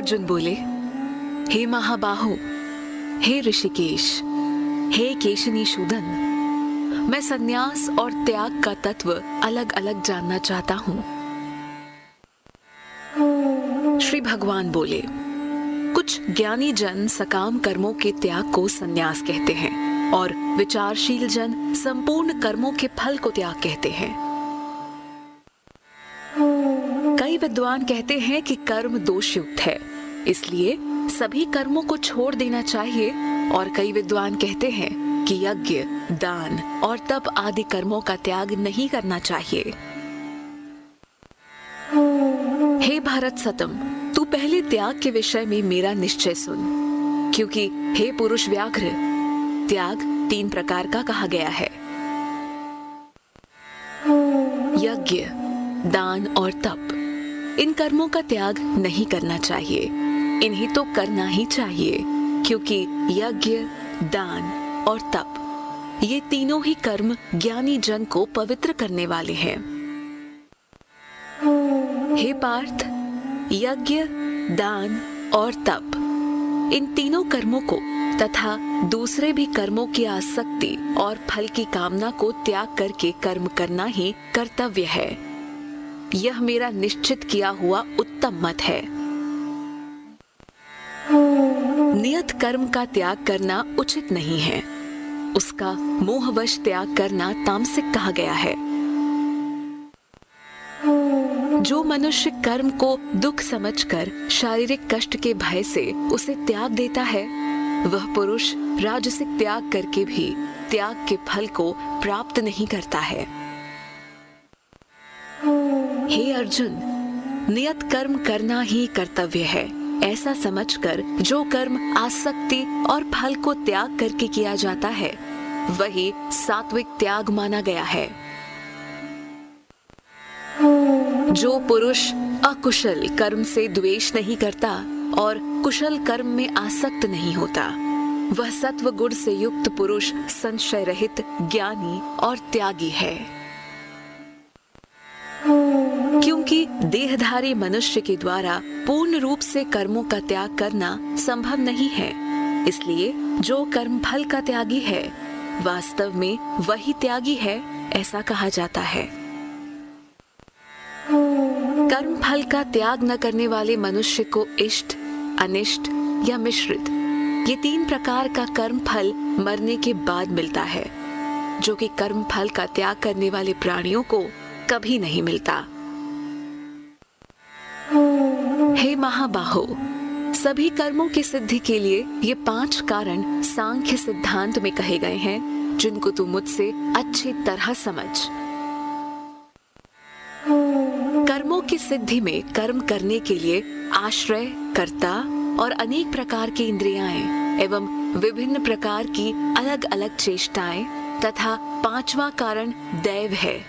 अर्जुन बोले, हे महाबाहो, हे ऋषिकेश, हे केशनी शूदन, मैं संन्यास और त्याग का तत्व अलग अलग जानना चाहता हूं। श्री भगवान बोले, कुछ ज्ञानी जन सकाम कर्मों के त्याग को संन्यास कहते हैं और विचारशील जन संपूर्ण कर्मों के फल को त्याग कहते हैं। कई विद्वान कहते हैं कि कर्म दोषयुक्त है, इसलिए सभी कर्मों को छोड़ देना चाहिए, और कई विद्वान कहते हैं कि यज्ञ, दान और तप आदि कर्मों का त्याग नहीं करना चाहिए। हे भारत सतम, तू पहले त्याग के विषय में मेरा निश्चय सुन, क्योंकि हे पुरुष व्याघ्र, त्याग 3 प्रकार का कहा गया है। यज्ञ, दान और तप, इन कर्मों का त्याग नहीं करना चाहिए, इन्हें तो करना ही चाहिए, क्योंकि यज्ञ, दान और तप ये तीनों ही कर्म ज्ञानी जन को पवित्र करने वाले हैं। हे पार्थ, यज्ञ, दान और तप इन तीनों कर्मों को तथा दूसरे भी कर्मों की आसक्ति और फल की कामना को त्याग करके कर्म करना ही कर्तव्य है। यह मेरा निश्चित किया हुआ उत्तम मत है। नियत कर्म का त्याग करना उचित नहीं है, उसका मोहवश त्याग करना तामसिक कहा गया है। जो मनुष्य कर्म को दुख समझकर शारीरिक कष्ट के भय से उसे त्याग देता है, वह पुरुष राजसिक त्याग करके भी त्याग के फल को प्राप्त नहीं करता है। हे अर्जुन, नियत कर्म करना ही कर्तव्य है, ऐसा समझकर जो कर्म आसक्ति और फल को त्याग करके किया जाता है, वही सात्विक त्याग माना गया है। जो पुरुष अकुशल कर्म से द्वेष नहीं करता और कुशल कर्म में आसक्त नहीं होता, वह सत्व गुण से युक्त पुरुष संशय रहित, ज्ञानी और त्यागी है। क्योंकि देहधारी मनुष्य के द्वारा पूर्ण रूप से कर्मों का त्याग करना संभव नहीं है, इसलिए जो कर्म फल का त्यागी है, वास्तव में वही त्यागी है, ऐसा कहा जाता है। कर्म फल का त्याग न करने वाले मनुष्य को इष्ट, अनिष्ट या मिश्रित, ये 3 प्रकार का कर्म फल मरने के बाद मिलता है, जो कि कर्म फल का त्याग करने वाले प्राणियों को कभी नहीं मिलता। हे महाबाहो, सभी कर्मों की सिद्धि के लिए ये 5 कारण सांख्य सिद्धांत में कहे गए हैं, जिनको तू मुझसे अच्छी तरह समझ। कर्मों की सिद्धि में कर्म करने के लिए आश्रय, कर्ता और अनेक प्रकार की इंद्रियाएं एवं विभिन्न प्रकार की अलग अलग चेष्टाएं तथा 5वां कारण दैव है।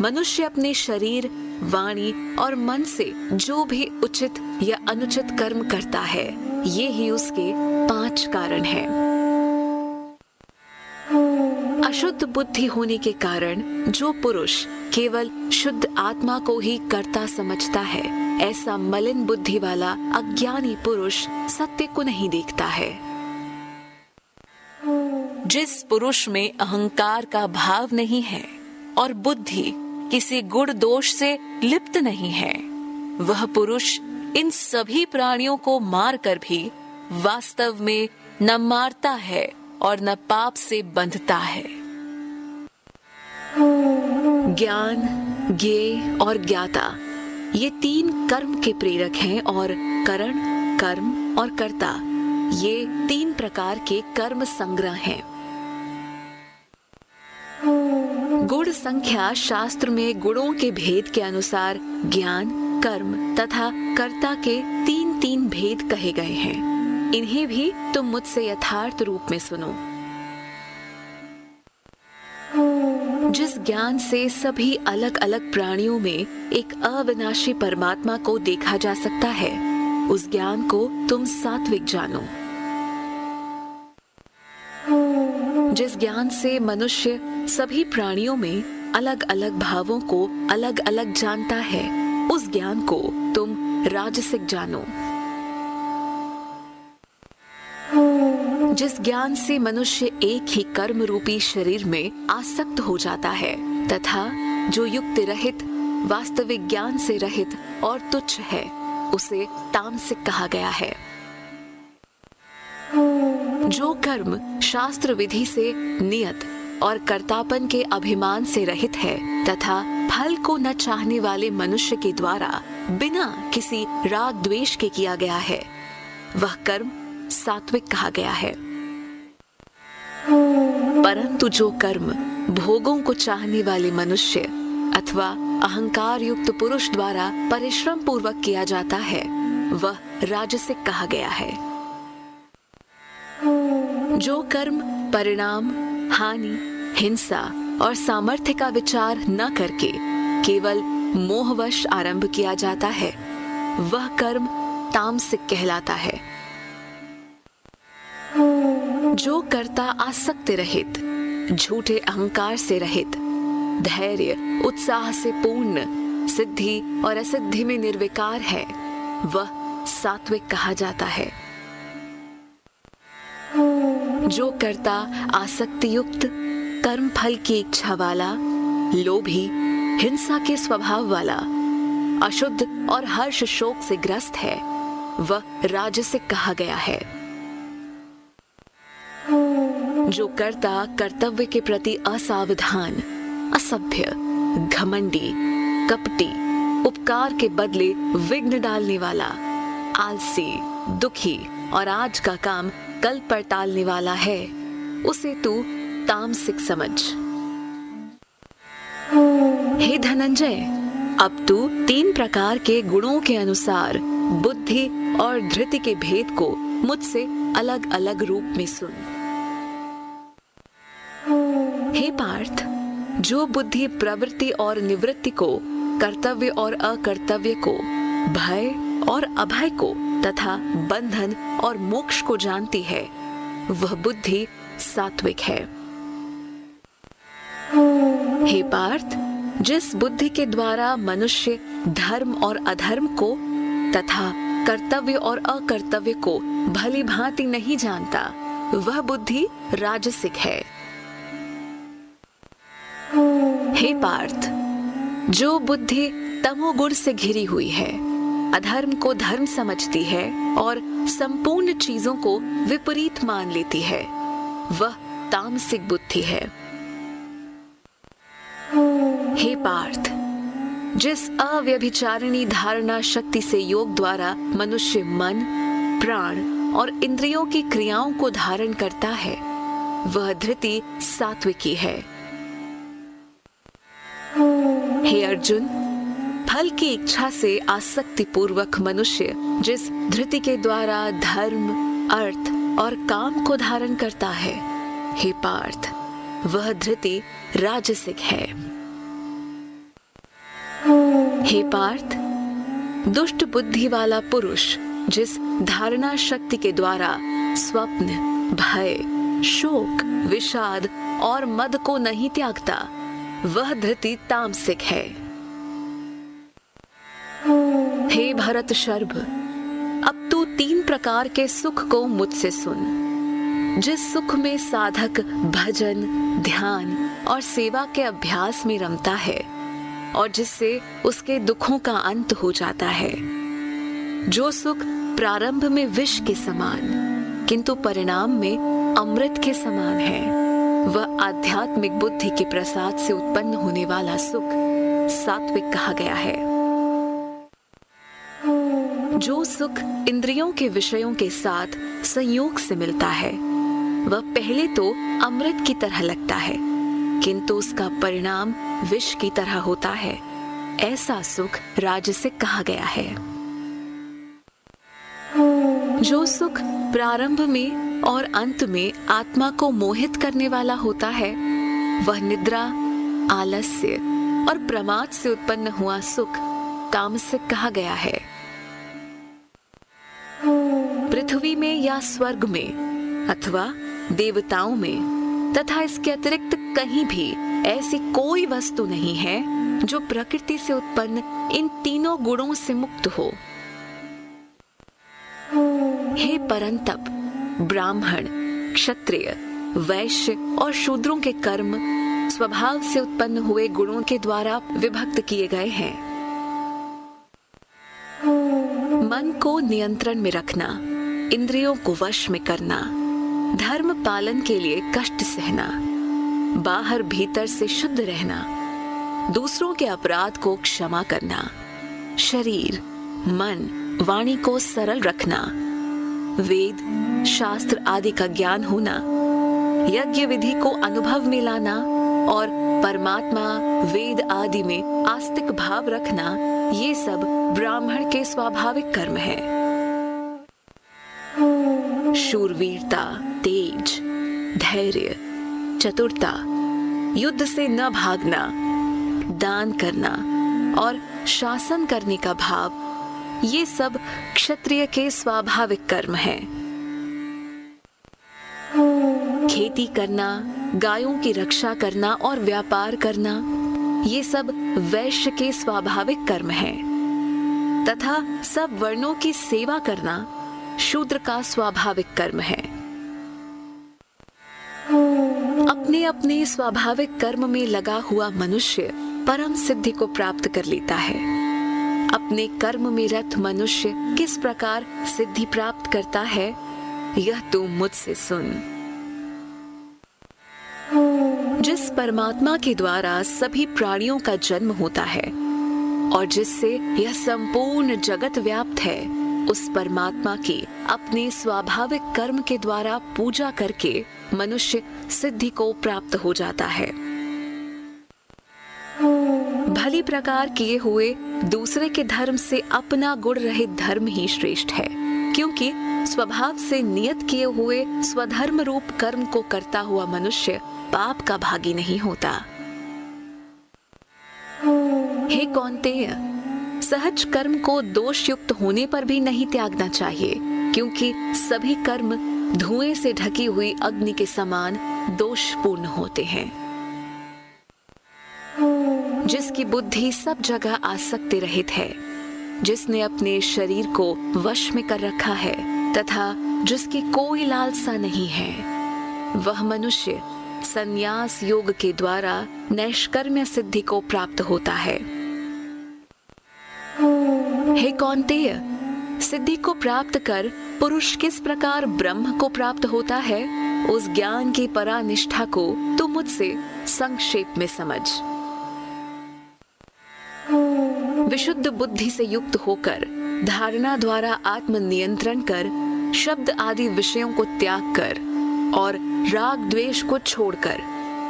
मनुष्य अपने शरीर, वाणी और मन से जो भी उचित या अनुचित कर्म करता है, ये ही उसके 5 कारण हैं। अशुद्ध बुद्धि होने के कारण जो पुरुष केवल शुद्ध आत्मा को ही कर्ता समझता है, ऐसा मलिन बुद्धि वाला अज्ञानी पुरुष सत्य को नहीं देखता है। जिस पुरुष में अहंकार का भाव नहीं है और बुद्धि किसी गुण दोष से लिप्त नहीं है, वह पुरुष इन सभी प्राणियों को मारकर भी वास्तव में न मारता है और न पाप से बंधता है। ज्ञान, ज्ञेय और ज्ञाता ये 3 कर्म के प्रेरक हैं, और करण, कर्म और कर्ता ये 3 प्रकार के कर्म संग्रह हैं। गुण संख्या शास्त्र में गुणों के भेद के अनुसार ज्ञान, कर्म तथा कर्ता के 3-3 भेद कहे गए हैं। इन्हें भी तुम मुझसे यथार्थ रूप में सुनो। जिस ज्ञान से सभी अलग अलग प्राणियों में एक अविनाशी परमात्मा को देखा जा सकता है, उस ज्ञान को तुम सात्विक जानो। जिस ज्ञान से मनुष्य सभी प्राणियों में अलग अलग भावों को अलग अलग जानता है, उस ज्ञान को तुम राजसिक जानो। जिस ज्ञान से मनुष्य एक ही कर्म रूपी शरीर में आसक्त हो जाता है तथा जो युक्ति रहित, वास्तविक ज्ञान से रहित और तुच्छ है, उसे तामसिक कहा गया है। जो कर्म शास्त्र विधि से नियत और कर्तापन के अभिमान से रहित है तथा फल को न चाहने वाले मनुष्य के द्वारा बिना किसी राग द्वेष के किया गया है, वह कर्म सात्विक कहा गया है। परंतु जो कर्म भोगों को चाहने वाले मनुष्य अथवा अहंकार युक्त पुरुष द्वारा परिश्रम पूर्वक किया जाता है, वह राजसिक कहा गया है। जो कर्म परिणाम, हानि, हिंसा और सामर्थ्य का विचार न करके केवल मोहवश आरंभ किया जाता है, वह कर्म तामसिक कहलाता है। जो कर्ता आसक्ति रहित, झूठे अहंकार से रहित, धैर्य उत्साह से पूर्ण, सिद्धि और असिद्धि में निर्विकार है, वह सात्विक कहा जाता है। जो कर्ता आसक्ति युक्त, कर्म फल की इच्छा वाला, लोभी, हिंसा के स्वभाव वाला, अशुद्ध और हर्ष शोक से ग्रस्त है, वह राजसिक कहा गया है। जो कर्ता कर्तव्य के प्रति असावधान, असभ्य, घमंडी, कपटी, उपकार के बदले विघ्न डालने वाला, आलसी, दुखी और आज का काम कल पर टालने वाला है, उसे तू तामसिक समझ। हे धनंजय, अब तू 3 प्रकार के गुणों के अनुसार बुद्धि और धृति के भेद को मुझसे अलग अलग रूप में सुन। हे पार्थ, जो बुद्धि प्रवृत्ति और निवृत्ति को, कर्तव्य और अकर्तव्य को, भय और अभय को तथा बंधन और मोक्ष को जानती है, वह बुद्धि सात्विक है। हे पार्थ, जिस बुद्धि के द्वारा मनुष्य धर्म और अधर्म को तथा कर्तव्य और अकर्तव्य को भली भांति नहीं जानता, वह बुद्धि राजसिक है। हे पार्थ, जो बुद्धि तमोगुण से घिरी हुई है, अधर्म को धर्म समझती है और संपूर्ण चीजों को विपरीत मान लेती है, वह तामसिक बुद्धि है। हे पार्थ, जिस अव्यभिचारिणी धारणा शक्ति से योग द्वारा मनुष्य मन, प्राण और इंद्रियों की क्रियाओं को धारण करता है, वह धृति सात्विकी है। हे अर्जुन, फल की इच्छा से आसक्ति पूर्वक मनुष्य जिस धृति के द्वारा धर्म, अर्थ और काम को धारण करता है, हे पार्थ, वह धृति राजसिक है। हे पार्थ, दुष्ट बुद्धि वाला पुरुष जिस धारणा शक्ति के द्वारा स्वप्न, भय, शोक, विषाद और मद को नहीं त्यागता, वह धृति तामसिक है। हे भरत शर्भ, अब तू 3 प्रकार के सुख को मुझसे सुन। जिस सुख में साधक भजन, ध्यान और सेवा के अभ्यास में रमता है और जिससे उसके दुखों का अंत हो जाता है। जो सुख प्रारंभ में विष के समान किंतु परिणाम में अमृत के समान है, वह आध्यात्मिक बुद्धि के प्रसाद से उत्पन्न होने वाला सुख सात्विक कहा गया है। जो सुख इंद्रियों के विषयों के साथ संयोग से मिलता है, वह पहले तो अमृत की तरह लगता है, किंतु उसका परिणाम विष की तरह होता है। ऐसा सुख राजसिक कहा गया है। जो सुख प्रारंभ में और अंत में आत्मा को मोहित करने वाला होता है, वह निद्रा, आलस्य और प्रमाद से उत्पन्न हुआ सुख तामसिक कहा गया है। पृथ्वी में या स्वर्ग में अथवा देवताओं में तथा इसके अतिरिक्त कहीं भी ऐसी कोई वस्तु नहीं है जो प्रकृति से उत्पन्न इन तीनों गुणों से मुक्त हो। हे परंतप, ब्राह्मण, क्षत्रिय, वैश्य और शूद्रों के कर्म स्वभाव से उत्पन्न हुए गुणों के द्वारा विभक्त किए गए हैं। मन को नियंत्रण में रखना, इंद्रियों को वश में करना, धर्म पालन के लिए कष्ट सहना, बाहर भीतर से शुद्ध रहना, दूसरों के अपराध को क्षमा करना, शरीर, मन, वाणी को सरल रखना, वेद, शास्त्र आदि का ज्ञान होना, यज्ञ विधि को अनुभव में लाना और परमात्मा, वेद आदि में आस्तिक भाव रखना, ये सब ब्राह्मण के स्वाभाविक कर्म है। शूरवीरता, तेज, धैर्य, चतुरता, युद्ध से न भागना, दान करना और शासन करने का भाव, ये सब क्षत्रिय के स्वाभाविक कर्म हैं। खेती करना, गायों की रक्षा करना और व्यापार करना, ये सब वैश्य के स्वाभाविक कर्म हैं तथा सब वर्णों की सेवा करना शूद्र का स्वाभाविक कर्म है। अपने अपने स्वाभाविक कर्म में लगा हुआ मनुष्य परम सिद्धि को प्राप्त कर लेता है। अपने कर्म में रत मनुष्य किस प्रकार सिद्धि प्राप्त करता है, यह तू मुझसे सुन। जिस परमात्मा के द्वारा सभी प्राणियों का जन्म होता है और जिससे यह संपूर्ण जगत व्याप्त है, उस परमात्मा की अपने स्वाभाविक कर्म के द्वारा पूजा करके मनुष्य सिद्धि को प्राप्त हो जाता है। भली प्रकार किए हुए दूसरे के धर्म से अपना गुण रहित धर्म ही श्रेष्ठ है, क्योंकि स्वभाव से नियत किए हुए स्वधर्म रूप कर्म को करता हुआ मनुष्य पाप का भागी नहीं होता। हे कौन्तेय, सहज कर्म को दोष युक्त होने पर भी नहीं त्यागना चाहिए, क्योंकि सभी कर्म धुएं से ढकी हुई अग्नि के समान दोषपूर्ण होते हैं। जिसकी बुद्धि सब जगह आसक्ति रहित है, जिसने अपने शरीर को वश में कर रखा है तथा जिसकी कोई लालसा नहीं है, वह मनुष्य संन्यास योग के द्वारा नैष्कर्म्य सिद्धि को प्राप्त होता है। हे कौन्तेय, सिद्धि को प्राप्त कर पुरुष किस प्रकार ब्रह्म को प्राप्त होता है, उस ज्ञान की परानिष्ठा को तू मुझसे संक्षेप में समझ। विशुद्ध बुद्धि से युक्त होकर धारणा द्वारा आत्म नियंत्रण कर, शब्द आदि विषयों को त्याग कर और राग द्वेष को छोड़कर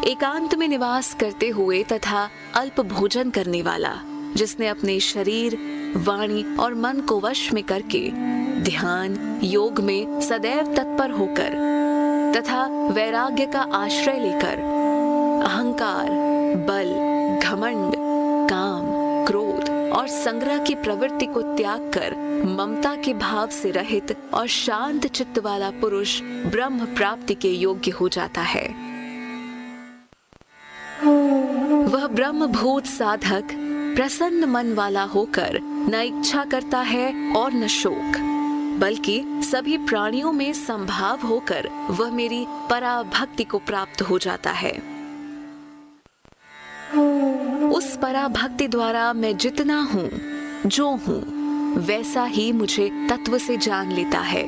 एकांत में निवास करते हुए तथा अल्प भोजन करने वाला, जिसने अपने शरीर, वाणी और मन को वश में करके ध्यान योग में सदैव तत्पर होकर तथा वैराग्य का आश्रय लेकर अहंकार, बल, घमंड, काम, क्रोध और संग्रह की प्रवृत्ति को त्याग कर ममता के भाव से रहित और शांत चित्त वाला पुरुष ब्रह्म प्राप्ति के योग्य हो जाता है। वह ब्रह्म भूत साधक प्रसन्न मन वाला होकर न इच्छा करता है और न शोक, बल्कि सभी प्राणियों में संभाव होकर वह मेरी पराभक्ति को प्राप्त हो जाता है। उस पराभक्ति द्वारा मैं जितना हूँ, जो हूँ, वैसा ही मुझे तत्व से जान लेता है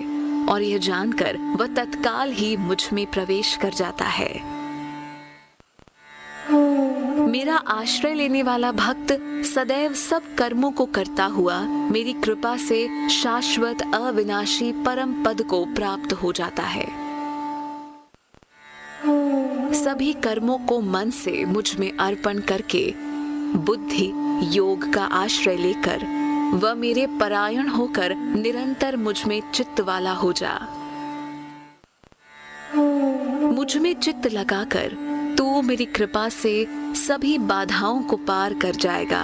और यह जानकर वह तत्काल ही मुझ में प्रवेश कर जाता है। मेरा आश्रय लेने वाला भक्त सदैव सब कर्मों को करता हुआ मेरी कृपा से शाश्वत अविनाशी परम पद को प्राप्त हो जाता है। सभी कर्मों को मन से मुझ में अर्पण करके बुद्धि योग का आश्रय लेकर वह मेरे परायण होकर निरंतर मुझ में चित्त वाला हो जा। मुझ में चित्त लगाकर तू मेरी कृपा से सभी बाधाओं को पार कर जाएगा,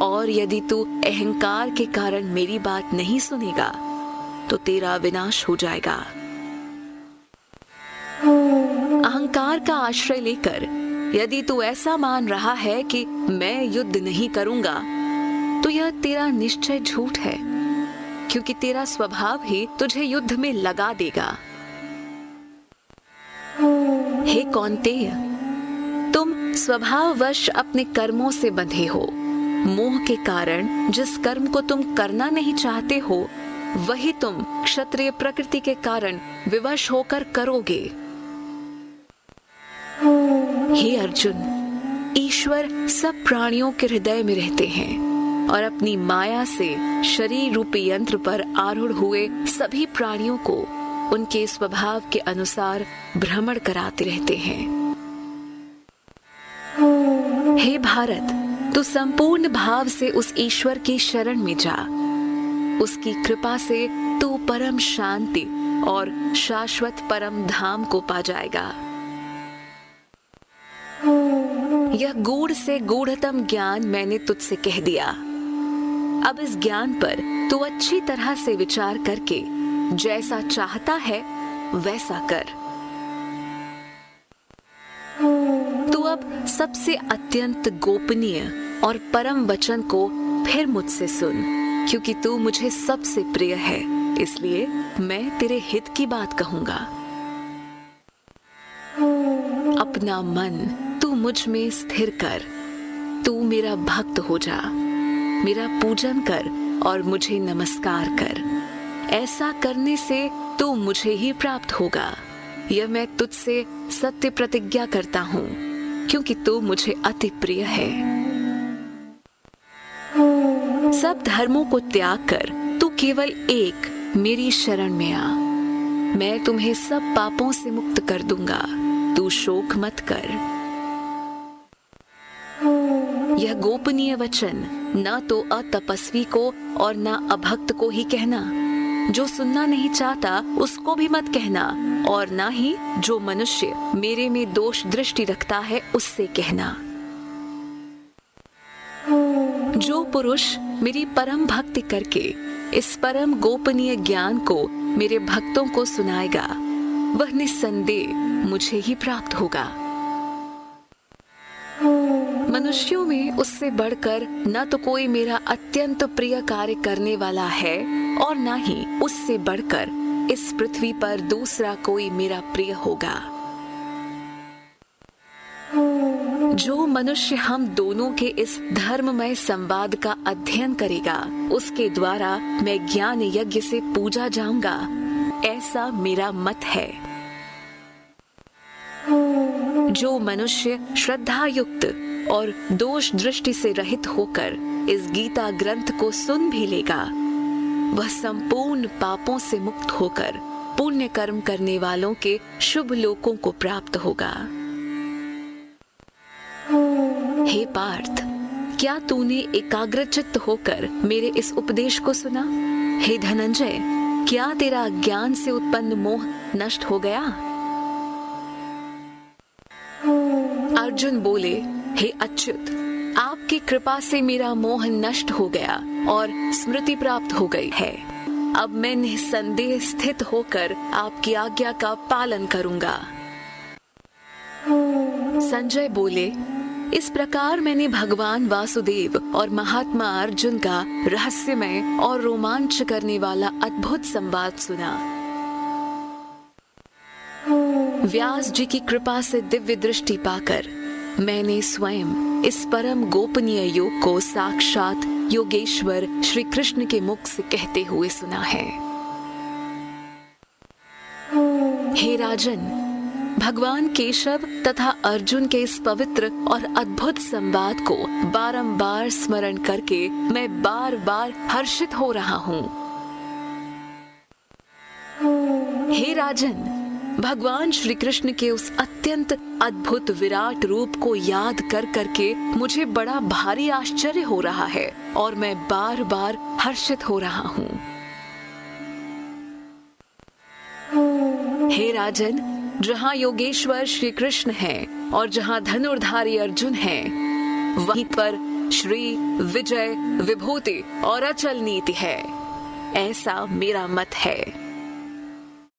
और यदि तू अहंकार के कारण मेरी बात नहीं सुनेगा तो तेरा विनाश हो जाएगा। अहंकार का आश्रय लेकर यदि तू ऐसा मान रहा है कि मैं युद्ध नहीं करूंगा, तो यह तेरा निश्चय झूठ है, क्योंकि तेरा स्वभाव ही तुझे युद्ध में लगा देगा। हे कौन्तेय, तुम स्वभाववश अपने कर्मों से बंधे हो। मोह के कारण जिस कर्म को तुम करना नहीं चाहते हो, वही तुम क्षत्रिय प्रकृति के कारण विवश होकर करोगे। हे अर्जुन, ईश्वर सब प्राणियों के हृदय में रहते हैं और अपनी माया से शरीर रूपी यंत्र पर आरूढ़ हुए सभी प्राणियों को उनके स्वभाव के अनुसार भ्रमण कराते रहते हैं। हे भारत, तू संपूर्ण भाव से उस ईश्वर की शरण में जा। उसकी कृपा से तू परम शांति और शाश्वत परम धाम को पा जाएगा। यह गूढ़ से गूढ़तम ज्ञान मैंने तुझसे कह दिया। अब इस ज्ञान पर तू अच्छी तरह से विचार करके जैसा चाहता है वैसा कर। तू अब सबसे अत्यंत गोपनीय और परम वचन को फिर मुझसे सुन, क्योंकि तू मुझे सबसे प्रिय है, इसलिए मैं तेरे हित की बात कहूंगा। अपना मन तू मुझ में स्थिर कर। तू मेरा भक्त हो जा, मेरा पूजन कर और मुझे नमस्कार कर। ऐसा करने से तू मुझे ही प्राप्त होगा। यह मैं तुझसे सत्य प्रतिज्ञा करता हूँ, क्योंकि तू मुझे अति प्रिय है। सब धर्मों को त्याग कर तू केवल एक मेरी शरण में आ। मैं तुम्हें सब पापों से मुक्त कर दूंगा। तू शोक मत कर। यह गोपनीय वचन न तो अतपस्वी को और न अभक्त को ही कहना। जो सुनना नहीं चाहता उसको भी मत कहना, और न ही जो मनुष्य मेरे में दोष दृष्टि रखता है उससे कहना। जो पुरुष मेरी परम भक्ति करके इस परम गोपनीय ज्ञान को मेरे भक्तों को सुनाएगा, वह निस्संदेह मुझे ही प्राप्त होगा। मनुष्यों में उससे बढ़कर न तो कोई मेरा अत्यंत प्रिय कार्य करने वाला है और न ही उससे बढ़कर इस पृथ्वी पर दूसरा कोई मेरा प्रिय होगा। जो मनुष्य हम दोनों के इस धर्ममय संवाद का अध्ययन करेगा, उसके द्वारा मैं ज्ञान यज्ञ से पूजा जाऊंगा, ऐसा मेरा मत है। जो मनुष्य श्रद्धा युक्त और दोष दृष्टि से रहित होकर इस गीता ग्रंथ को सुन भी लेगा, वह संपूर्ण पापों से मुक्त होकर पुण्य कर्म करने वालों के शुभ लोकों को प्राप्त होगा। हे पार्थ, क्या तूने एकाग्रचित्त होकर मेरे इस उपदेश को सुना? हे धनंजय, क्या तेरा ज्ञान से उत्पन्न मोह नष्ट हो गया? अर्जुन बोले, हे अच्युत, आपकी कृपा से मेरा मोह नष्ट हो गया और स्मृति प्राप्त हो गई है। अब मैं निस्संदेह स्थित होकर आपकी आज्ञा का पालन करूंगा। संजय बोले, इस प्रकार मैंने भगवान वासुदेव और महात्मा अर्जुन का रहस्यमय और रोमांच करने वाला अद्भुत संवाद सुना। व्यास जी की कृपा से दिव्य दृष्टि पाकर मैंने स्वयं इस परम गोपनीय योग को साक्षात योगेश्वर श्री कृष्ण के मुख से कहते हुए सुना है। हे राजन, भगवान केशव तथा अर्जुन के इस पवित्र और अद्भुत संवाद को बारंबार स्मरण करके मैं बार बार हर्षित हो रहा हूँ। हे राजन, भगवान श्री कृष्ण के उस अत्यंत अद्भुत विराट रूप को याद कर करके मुझे बड़ा भारी आश्चर्य हो रहा है और मैं बार बार हर्षित हो रहा हूँ। हे राजन, जहाँ योगेश्वर श्री कृष्ण हैं और जहाँ धनुर्धारी अर्जुन हैं, वहीं पर श्री विजय विभूति और अचल नीति है, ऐसा मेरा मत है।